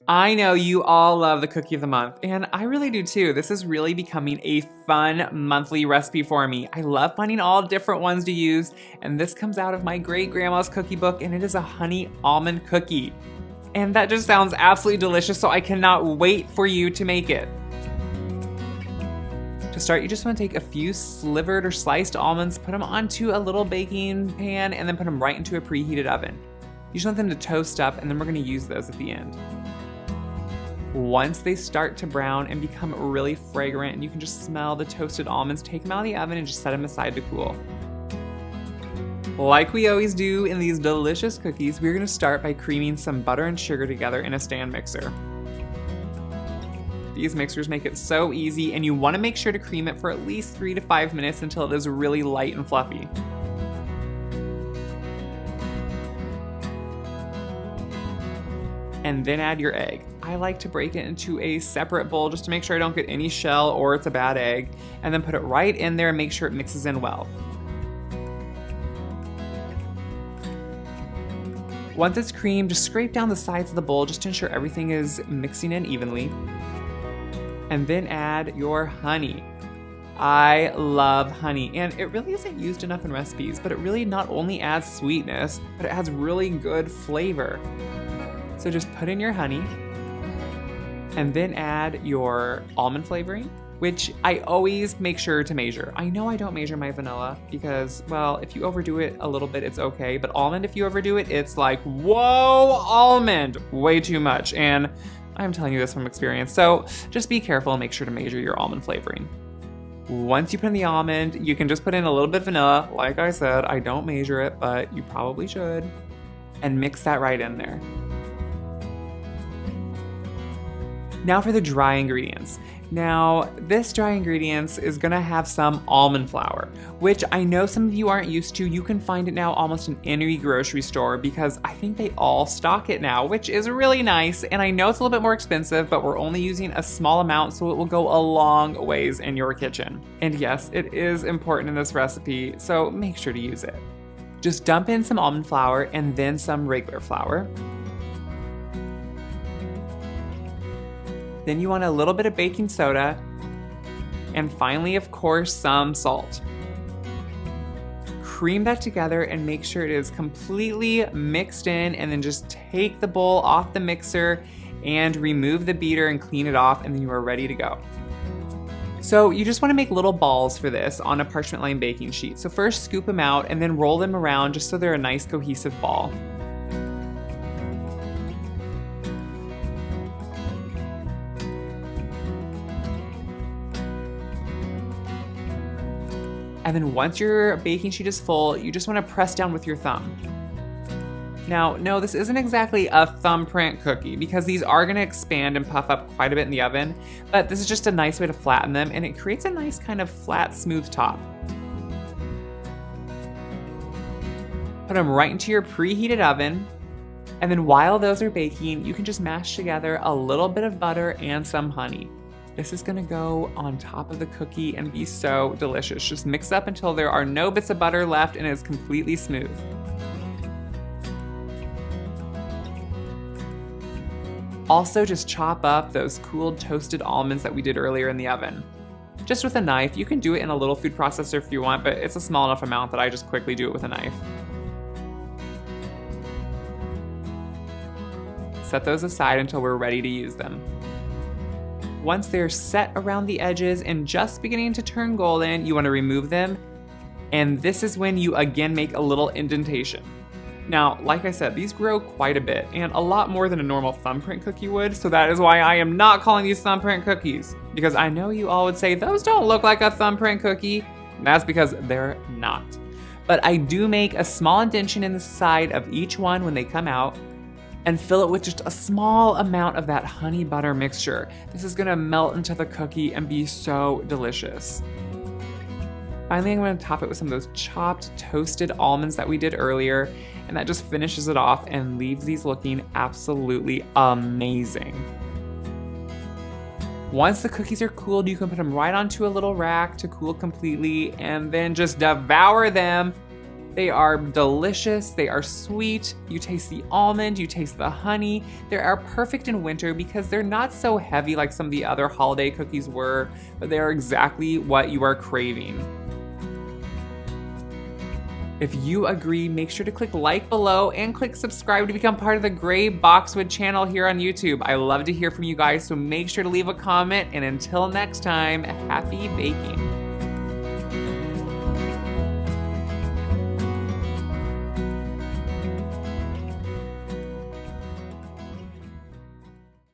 I know you all love the cookie of the month, and I really do too. This is really becoming a fun monthly recipe for me. I love finding all different ones to use, and this comes out of my great grandma's cookie book, and it is a honey almond cookie. And that just sounds absolutely delicious, so I cannot wait for you to make it. To start, you just want to take a few slivered or sliced almonds, put them onto a little baking pan, and then put them right into a preheated oven. You just want them to toast up, and then we're going to use those at the end. Once they start to brown and become really fragrant and you can just smell the toasted almonds, take them out of the oven and just set them aside to cool. Like we always do in these delicious cookies, we're going to start by creaming some butter and sugar together in a stand mixer. These mixers make it so easy, and you want to make sure to cream it for at least 3 to 5 minutes until it is really light and fluffy. And then add your egg. I like to break it into a separate bowl just to make sure I don't get any shell or it's a bad egg, and then put it right in there and make sure it mixes in well. Once it's creamed, just scrape down the sides of the bowl just to ensure everything is mixing in evenly. And then add your honey. I love honey, and it really isn't used enough in recipes, but it really not only adds sweetness, but it adds really good flavor. So just put in your honey, and then add your almond flavoring, which I always make sure to measure. I know I don't measure my vanilla because, well, if you overdo it a little bit, it's okay, but almond, if you overdo it, it's like, whoa, almond, way too much. And I'm telling you this from experience, so just be careful and make sure to measure your almond flavoring. Once you put in the almond, you can just put in a little bit of vanilla. Like I said, I don't measure it, but you probably should. And mix that right in there. Now for the dry ingredients. Now, this dry ingredients is gonna have some almond flour, which I know some of you aren't used to. You can find it now almost in any grocery store because I think they all stock it now, which is really nice. And I know it's a little bit more expensive, but we're only using a small amount, so it will go a long ways in your kitchen. And yes, it is important in this recipe, so make sure to use it. Just dump in some almond flour and then some regular flour. Then you want a little bit of baking soda, and finally, of course, some salt. Cream that together and make sure it is completely mixed in, and then just take the bowl off the mixer and remove the beater and clean it off, and then you are ready to go. So you just want to make little balls for this on a parchment lined baking sheet. So first scoop them out and then roll them around just so they're a nice cohesive ball. And then once your baking sheet is full, you just want to press down with your thumb. Now, no, this isn't exactly a thumbprint cookie because these are going to expand and puff up quite a bit in the oven, but this is just a nice way to flatten them, and it creates a nice kind of flat, smooth top. Put them right into your preheated oven, and then while those are baking, you can just mash together a little bit of butter and some honey. This is gonna go on top of the cookie and be so delicious. Just mix up until there are no bits of butter left and it's completely smooth. Also, just chop up those cooled toasted almonds that we did earlier in the oven. Just with a knife. You can do it in a little food processor if you want, but it's a small enough amount that I just quickly do it with a knife. Set those aside until we're ready to use them. Once they're set around the edges and just beginning to turn golden, you want to remove them. And this is when you again make a little indentation. Now, like I said, these grow quite a bit and a lot more than a normal thumbprint cookie would. So that is why I am not calling these thumbprint cookies, because I know you all would say those don't look like a thumbprint cookie. And that's because they're not. But I do make a small indentation in the side of each one when they come out, and fill it with just a small amount of that honey butter mixture. This is gonna melt into the cookie and be so delicious. Finally, I'm gonna top it with some of those chopped toasted almonds that we did earlier, and that just finishes it off and leaves these looking absolutely amazing. Once the cookies are cooled, you can put them right onto a little rack to cool completely and then just devour them. They are delicious, they are sweet, you taste the almond, you taste the honey. They are perfect in winter because they're not so heavy like some of the other holiday cookies were, but they are exactly what you are craving. If you agree, make sure to click like below and click subscribe to become part of the Gray Boxwood channel here on YouTube. I love to hear from you guys, so make sure to leave a comment, and until next time, happy baking.